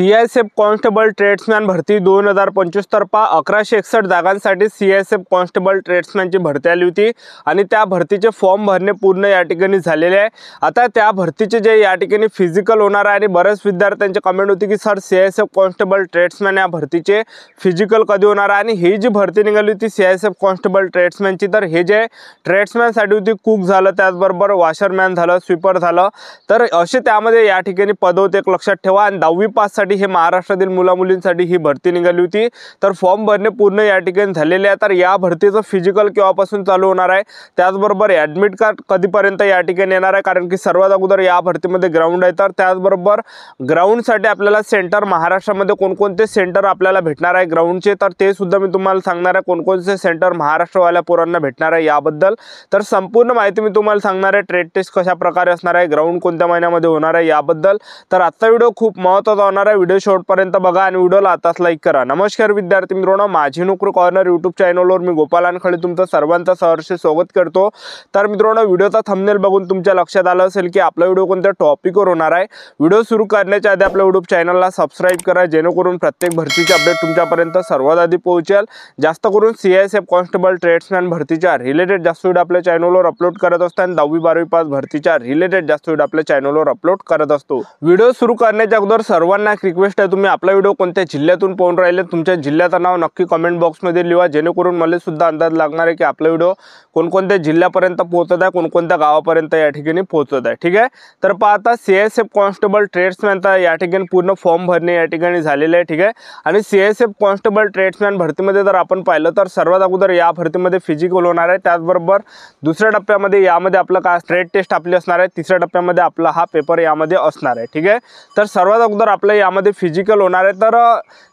CISF constable ट्रेड्समॅन भरती 2025 तर्फा 1161 जागांसाठी CISF constable ट्रेड्समॅनची भरती आली होती आणि त्या भरतीचे फॉर्म भरणे पूर्ण या ठिकाणी झालेले आहे। आता त्या भरतीचे जे या ठिकाणी फिजिकल होणार आहे आणि बरेच विद्यार्थ्यांचे कमेंट होती की सर सीआयएसएफ कॉन्स्टेबल ट्रेड्समॅन या भरतीचे फिजिकल कधी होणार आहे। आणि ही जी भरती निघाली होती सीआयएसएफ कॉन्स्टेबल ट्रेड्समॅनची, तर हे जे ट्रेड्समॅनसाठी होती, कुक झालं, त्याचबरोबर वॉशरमॅन झालं, स्वीपर झालं, तर असे त्यामध्ये या ठिकाणी पद होते, एक लक्षात ठेवा। आणि 10वी पास साठी हे महाराष्ट्रातील मुलामुलींसाठी ही भरती निघाली होती। तर फॉर्म भरणे पूर्ण या ठिकाणी झालेले आहे। तर या भरतीचं फिजिकल केव्हापासून चालू होणार आहे, त्याचबरोबर ॲडमिट कार्ड कधीपर्यंत या ठिकाणी येणार आहे, कारण की सर्वात अगोदर या भरतीमध्ये ग्राउंड आहे। तर त्याचबरोबर ग्राउंडसाठी आपल्याला सेंटर महाराष्ट्रामध्ये कोणकोणते सेंटर आपल्याला भेटणार आहे ग्राउंडचे, तर ते सुद्धा मी तुम्हाला सांगणार आहे, कोणकोणते सेंटर महाराष्ट्रवाल्या पोरांना भेटणार आहे याबद्दल। तर संपूर्ण माहिती मी तुम्हाला सांगणार आहे। ट्रेड टेस्ट कशा प्रकारे असणार आहे, ग्राउंड कोणत्या महिन्यामध्ये होणार आहे याबद्दल। तर आजचा व्हिडिओ खूप महत्त्वाचा होणार आहे, व्हिडिओ शेवटपर्यंत बघा आणि व्हिडिओला आताच लाईक करा। नमस्कार विद्यार्थी मित्रांनो, माझी नोकरी कॉर्नर यूट्यूब चॅनलवर मी गोपाल अनखळे तुमचं सर्वांचं सहर्ष स्वागत करतो। तर मित्रांनो, व्हिडिओचा थंबनेल बघून तुमच्या लक्षात आलं असेल की आपला व्हिडिओ कोणत्या टॉपिकवर होणार आहे। व्हिडिओ सुरू करण्याच्या आधी आपल्या यूट्यूब चॅनलला सबस्क्राइब करा, जेणेकरून प्रत्येक भरतीचे अपडेट तुमच्यापर्यंत सर्वात आधी पोहोचेल। जास्त करून सीआयएसएफ कॉन्स्टेबल ट्रेड्समॅन भरतीच्या रिलेटेड जास्त व्हिडिओ आपल्या चॅनलवर अपलोड करत असतो आणि 10वी 12वी पास भरतीच्या रिलेटेड जास्त व्हिडिओ आपल्या चॅनलवर अपलोड करत असतो। व्हिडिओ सुरू करण्याच्या अगोदर सर्वांना रिक्वेस्ट आहे, तुम्ही आपला व्हिडिओ कोणत्या जिल्ह्यातून पाहून राहिले, तुमच्या जिल्ह्याचं नाव नक्की कमेंट बॉक्समध्ये लिहा, जेणेकरून मला सुद्धा अंदाज लागणार आहे की आपला व्हिडिओ कोणकोणत्या जिल्ह्यापर्यंत पोहोचत आहे, कोणकोणत्या गावापर्यंत या ठिकाणी पोहोचत आहे। ठीक आहे, तर पाहता सीआयएसएफ कॉन्स्टेबल ट्रेड्समॅनचा या ठिकाणी पूर्ण फॉर्म भरणे या ठिकाणी झालेले आहे। ठीक आहे, आणि सीआयएसएफ कॉन्स्टेबल ट्रेड्समॅन भरतीमध्ये जर आपण पाहिलं तर सर्वात अगोदर या भरतीमध्ये फिजिकल होणार आहे, त्याचबरोबर दुसऱ्या टप्प्यामध्ये यामध्ये आपलं काय ट्रेड टेस्ट आपली असणार आहे, तिसऱ्या टप्प्यामध्ये आपला हा पेपर यामध्ये असणार आहे। ठीक आहे, तर सर्वात अगोदर आपलं यामध्ये फिजिकल होणार आहे। तर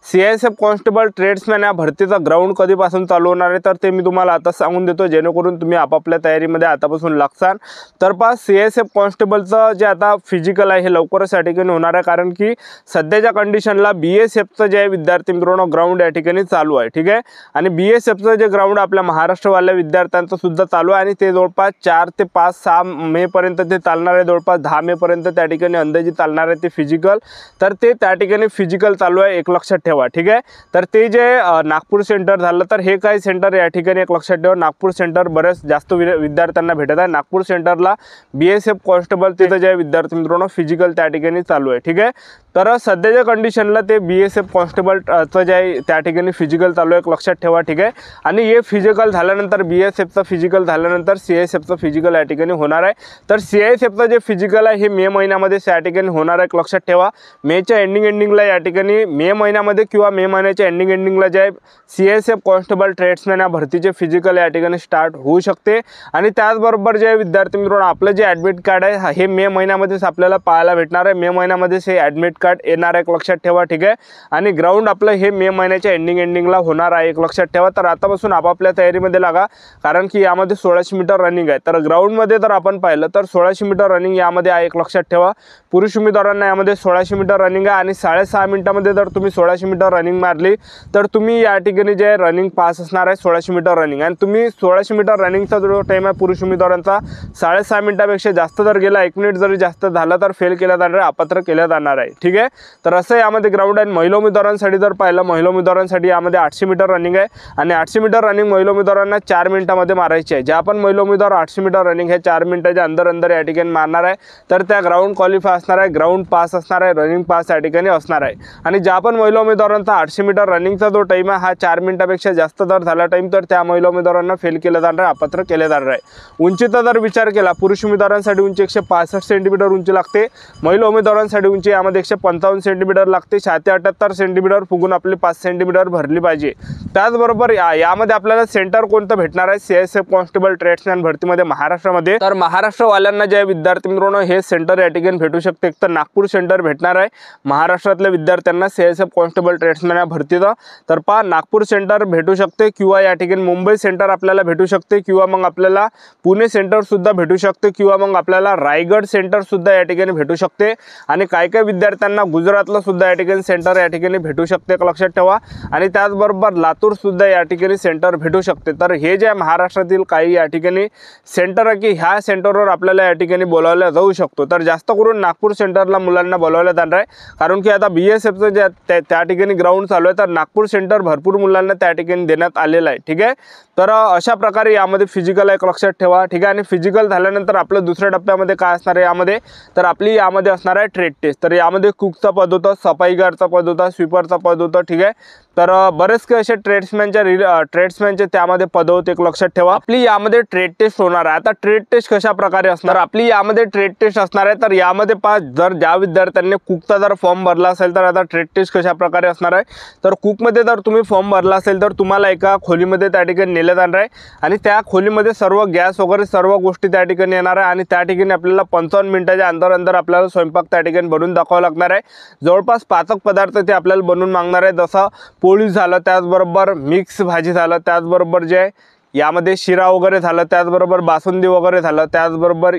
सीआयएसएफ कॉन्स्टेबल ट्रेड्समॅन या भरतीचा ग्राउंड कधीपासून चालू होणार आहे, तर ते मी तुम्हाला आता सांगून देतो, जेणेकरून तुम्ही आपापल्या तयारीमध्ये आतापासून लागसान। तर पहा, सीआयएसएफ कॉन्स्टेबलचं जे आता फिजिकल आहे हे लवकरच या ठिकाणी होणार आहे, कारण की सध्याच्या कंडिशनला बीएसएफचं जे विद्यार्थी मित्रांनो ग्राउंड या ठिकाणी चालू आहे। ठीक आहे, आणि बीएसएफचं जे ग्राउंड आपल्या महाराष्ट्रवाल्या विद्यार्थ्यांचं सुद्धा चालू आहे आणि ते जवळपास 4 ते 5-6 मे पर्यंत ते चालणार आहे, जवळपास 10 मे पर्यंत त्या ठिकाणी अंदाजे चालणार आहे ते फिजिकल। तर ते त्या ठिकाणी फिजिकल चालू आहे, एक लक्षात ठेवा। ठीक आहे, तर ते जे नागपूर सेंटर झालं, तर हे काही सेंटर या ठिकाणी एक लक्षात ठेवा, नागपूर सेंटर बरेच जास्त विद्यार्थ्यांना भेटत आहे। नागपूर सेंटरला बीएसएफ कॉन्स्टेबल तिथं जे विद्यार्थी मित्रांनो फिजिकल त्या ठिकाणी चालू आहे। ठीक आहे, तर सध्याच्या कंडिशनला ते बीएसएफ कॉन्स्टेबलचं जे आहे त्या ठिकाणी फिजिकल चालू आहे, एक लक्षात ठेवा। ठीक आहे, आणि हे फिजिकल झाल्यानंतर बीएसएफचं फिजिकल झाल्यानंतर सीआयएसएफचं फिजिकल या ठिकाणी होणार आहे। तर सीआयएसएफचं जे फिजिकल आहे हे मे महिन्यामध्ये या ठिकाणी होणार आहे, एक लक्षात ठेवा। मेच्या एंडिंगला या ठिकाणी मे महिन्यामध्ये किंवा मे महिन्याच्या एंडिंगला जे आहे सीआयएसएफ कॉन्स्टेबल ट्रेड्समॅन या भरतीचे फिजिकल या ठिकाणी स्टार्ट होऊ शकते। आणि त्याचबरोबर जे विद्यार्थी मित्रांनो आपलं जे ॲडमिट कार्ड आहे हे मे महिन्यामध्येच आपल्याला पाहायला भेटणार आहे, मे महिन्यामध्येच हे ॲडमिट कार्ड येणार आहे, एक लक्षात ठेवा। ठीक आहे, आणि ग्राउंड आपलं हे मे महिन्याच्या एंडिंगला होणार आहे, एक लक्षात ठेवा। तर आतापासून आपापल्या तयारीमध्ये लागा, कारण की यामध्ये 1600 मीटर रनिंग आहे। तर ग्राउंडमध्ये जर आपण पाहिलं तर 1600 मीटर रनिंग यामध्ये आहे, एक लक्षात ठेवा। पुरुष उमेदवारांना यामध्ये 1600 मीटर रनिंग आहे आणि 6.5 मिनिटामध्ये जर तुम्ही 1600 मीटर रनिंग मारली तर तुम्ही या ठिकाणी जे रनिंग पास असणार आहे 1600 मीटर रनिंग। आणि तुम्ही 1600 मीटर रनिंगचा जो टाईम आहे पुरुष उमेदवारांचा 6.5 मिनिटापेक्षा जास्त जर गेला, 1 मिनिट जरी जास्त झालं तर फेल केला जाणार आहे, अपात्र केलं जाणार आहे। ठीक आहे, तर असं यामध्ये ग्राउंड आहे। महिला उमेदवारांसाठी जर पाहिलं, महिला उमेदवारांसाठी यामध्ये 800 मीटर रनिंग आहे आणि 800 मीटर रनिंग महिला उमेदवारांना 4 मिनिटामध्ये मारायची आहे। ज्या पण महिला उमेदवार 800 मीटर रनिंग हे 4 मिनिटाच्या अंदर या ठिकाणी मारणार आहे, तर त्या ग्राउंड क्वालिफाय असणार आहे, ग्राउंड पास असणार आहे, रनिंग पास या ठिकाणी असणार आहे। आणि ज्या पण महिला उमेदवारांचा 800 मीटर रनिंगचा जो टाईम आहे हा 4 मिनिटापेक्षा जास्त जर झाला टाईम, तर त्या महिला उमेदवारांना फेल केलं जाणार आहे, अपात्र केले जाणार आहे। उंचीचा जर विचार केला, पुरुष उमेदवारांसाठी उंची 165 सेंटीमीटर उंची लागते, महिला उमेदवारांसाठी उंची यामध्ये 155 सेंटीमीटर लागते, छाती 78 सेंटीमीटर फुगून आपली 5 सेंटीमीटर भरली पाहिजे। त्याचबरोबर यामध्ये आपल्याला सेंटर कोणतं भेटणार आहे सीआयएसएफ कॉन्स्टेबल ट्रेड्समॅन भरतीमध्ये महाराष्ट्रामध्ये, तर महाराष्ट्रवाल्यांना जे विद्यार्थी मित्रांनो हे सेंटर या ठिकाणी भेटू शकते। एक तर नागपूर सेंटर भेटणार आहे महाराष्ट्रातल्या विद्यार्थ्यांना सीआयएसएफ कॉन्स्टेबल ट्रेड्समॅन या भरतीचं, तर पहा नागपूर सेंटर भेटू शकते किंवा या ठिकाणी मुंबई सेंटर आपल्याला भेटू शकते किंवा मग आपल्याला पुणे सेंटर सुद्धा भेटू शकते किंवा मग आपल्याला रायगड सेंटर सुद्धा या ठिकाणी भेटू शकते। आणि काही विद्यार्थ्यांना त्यांना गुजरातला सुद्धा या ठिकाणी सेंटर या ठिकाणी भेटू शकते, लक्षात ठेवा। आणि त्याचबरोबर लातूर सुद्धा या ठिकाणी सेंटर भेटू शकते। तर हे जे महाराष्ट्रातील काही या ठिकाणी सेंटर आहे की ह्या सेंटरवर आपल्याला या ठिकाणी बोलावलं जाऊ शकतो। तर जास्त करून नागपूर सेंटरला मुलांना बोलावलं जाणार आहे, कारण की आता BSFचं जे त्या ठिकाणी ग्राउंड चालू आहे, तर नागपूर सेंटर भरपूर मुलांना त्या ठिकाणी देण्यात आलेलं आहे, ठीक आहे। तर अशा प्रकारे यामध्ये फिजिकल आहे, लक्षात ठेवा, ठीक आहे। आणि फिजिकल झाल्यानंतर आपलं दुसऱ्या टप्प्यामध्ये काय असणार आहे यामध्ये, तर आपली यामध्ये असणार आहे ट्रेड टेस्ट। तर यामध्ये कुकचा पद होतं, सफाईगारचा पद होता, स्वीपरचा पद होतं, ठीक आहे। तर बरेच काही असे ट्रेड्समॅनचे त्यामध्ये पद होते, लक्षात ठेवा। आपली यामध्ये ट्रेड टेस्ट होणार आहे। आता ट्रेड टेस्ट कशा प्रकारे असणार, आपली यामध्ये ट्रेड टेस्ट असणार आहे। तर यामध्ये जर ज्या विद्यार्थ्यांनी कुकचा जर फॉर्म भरला असेल तर आता ट्रेड टेस्ट कशा प्रकारे असणार आहे, तर कुकमध्ये जर तुम्ही फॉर्म भरला असेल तर तुम्हाला एका खोलीमध्ये त्या ठिकाणी नेलं जाणार आहे आणि त्या खोलीमध्ये सर्व गॅस वगैरे सर्व गोष्टी त्या ठिकाणी येणार आहे आणि त्या ठिकाणी आपल्याला 55 मिनिटाच्या अंतर आपल्याला स्वयंपाक त्या ठिकाणी बनवून दाखवावं लागणार आहे। जवळपास पाचक पदार्थ ते आपल्याला बनवून मागणार आहे, जसं पोळी झालं, त्याचबरोबर मिक्स भाजी झालं, त्याचबरोबर जे यामध्ये शिरा वगैरे झालं, त्याचबरोबर बासुंदी वगैरे झालं, त्याचबरोबर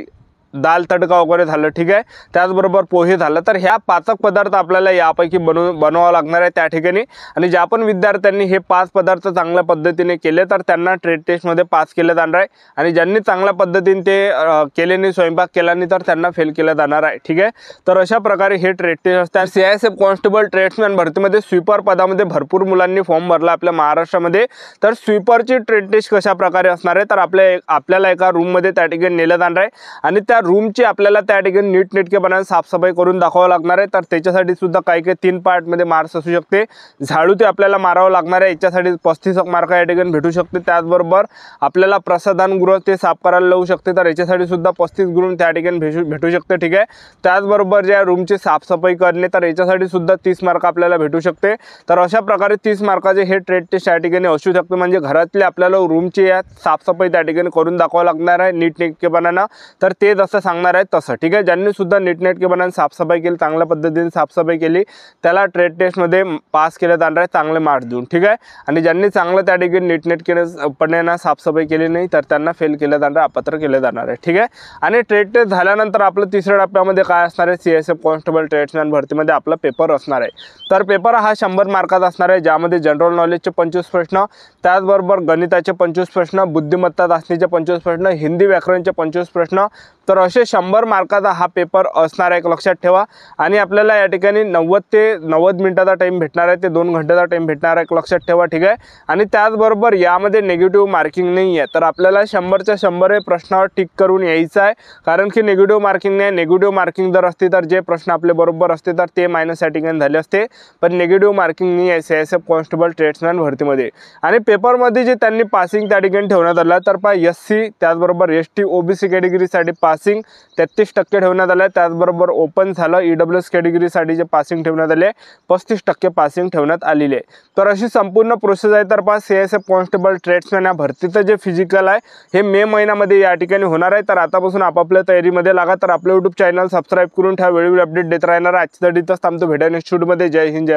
दाल तडका वगैरे झालं, ठीक आहे, त्याचबरोबर पोहे झालं। तर ह्या पाचक पदार्थ आपल्याला यापैकी बनवावं लागणार आहे त्या ठिकाणी। आणि ज्या पण विद्यार्थ्यांनी हे 5 पदार्थ चांगल्या पद्धतीने केले तर त्यांना ट्रेड टेस्टमध्ये पास केले जाणार आहे आणि ज्यांनी चांगल्या पद्धतीने ते केले नाही, स्वयंपाक केला नाही, तर त्यांना फेल केलं जाणार आहे, ठीक आहे। तर अशा प्रकारे हे ट्रेड टेस्ट असतात। CISF कॉन्स्टेबल ट्रेड्समॅन भरतीमध्ये स्वीपर पदामध्ये भरपूर मुलांनी फॉर्म भरला आपल्या महाराष्ट्रामध्ये। तर स्वीपरची ट्रेड टेस्ट कशा प्रकारे असणार आहे, तर आपल्याला एका रूममध्ये त्या ठिकाणी नेलं जाणार आहे आणि त्या रूमची आपल्याला त्या ठिकाणी नीटनेटकेपणाने साफसफाई करून दाखवावं लागणार आहे। तर त्याच्यासाठी सुद्धा काही 3 पार्टमध्ये मार्क्स असू शकते। झाडू ते आपल्याला मारावं लागणार आहे, याच्यासाठी 35 मार्क या ठिकाणी भेटू शकते। त्याचबरोबर आपल्याला प्रसाधनगृह ते साफ करायला लावू शकते, तर याच्यासाठी सुद्धा 35 गुण त्या ठिकाणी भेटू शकते, ठीक आहे। त्याचबरोबर ज्या रूमची साफसफाई करणे, तर याच्यासाठी सुद्धा 30 मार्क आपल्याला भेटू शकते। तर अशा प्रकारे 30 मार्काचे हे ट्रेड टेस्ट या ठिकाणी असू शकते, म्हणजे घरातले आपल्याला रूमची या साफसफाई त्या ठिकाणी करून दाखवावं लागणार आहे नीटनेटकेपणाने। तर ते जसं सांगणार आहे तसं, ठीक आहे। ज्यांनी सुद्धा नीटनेटकेपणाने साफसफाई केली, चांगल्या पद्धतीने साफसफाई केली, त्याला ट्रेड टेस्टमध्ये पास केलं जाणार आहे चांगले मार्क्स देऊन, ठीक आहे। आणि ज्यांनी चांगलं त्या ठिकाणी नीटनेटकेपणाने साफसफाई केली नाही तर त्यांना फेल केलं जाणार, अपात्र केलं जाणार आहे, ठीक आहे। आणि ट्रेड टेस्ट झाल्यानंतर आपलं तिसऱ्या टप्प्यामध्ये काय असणार आहे, CISF कॉन्स्टेबल ट्रेड्समॅन भरतीमध्ये आपला पेपर असणार आहे। तर पेपर हा 100 मार्काचा असणार आहे, ज्यामध्ये जनरल नॉलेजचे 25 प्रश्न, त्याचबरोबर गणिताचे 25 प्रश्न, बुद्धिमत्ता चाचणीचे 25 प्रश्न, हिंदी व्याकरणचे 25 प्रश्न। तर असे 100 मार्काचा हा पेपर असणार आहे, लक्षात ठेवा। आणि आपल्याला या ठिकाणी 90 ते 90 मिनिटाचा टाइम भेटणार आहे, ते 2 घंट्याचा टाइम भेटणार आहे, लक्षात ठेवा, ठीक आहे। आणि त्याचबरोबर यामध्ये नेगेटिव्ह मार्किंग नाही आहे, तर आपल्याला 100च्या 100 हे प्रश्नावर टिक करून यायचं आहे, कारण की नेगेटिव्ह मार्किंग नाही। नेगेटिव्ह मार्किंग जर असते तर जे प्रश्न आपले बरोबर असते तर ते मायनस या ठिकाणी झाले असते, पण नेगेटिव्ह मार्किंग नाही आहे CISF कॉन्स्टेबल ट्रेड्समॅन भरतीमध्ये। आणि पेपरमध्ये जे त्यांनी पासिंग त्या ठिकाणी ठेवण्यात आलं, तर SC त्याचबरोबर ST OBC कॅटेगरीसाठी पासिंग 33% ठेवण्यात आलं आहे। त्याचबरोबर ओपन झालं, EWS कॅटेगरीसाठी जे पासिंग ठेवण्यात आले 35% पासिंग ठेवण्यात आलेली आहे। तर अशी संपूर्ण प्रोसेस आहे। तर CISF कॉन्स्टेबल ट्रेड्समॅन या भरतीचं जे फिजिकल आहे हे मे महिन्यामध्ये या ठिकाणी होणार आहे। तर आतापासून आपापल्या तयारीमध्ये लागा। तर आपलं YouTube चॅनल सबस्क्राईब करून ठेवा, वेळोवेळी अपडेट देत राहणार आहे। आजच्या इथंच थांबतो, भेटूया नेक्स्ट व्हिडिओमध्ये। जय हिंद, जय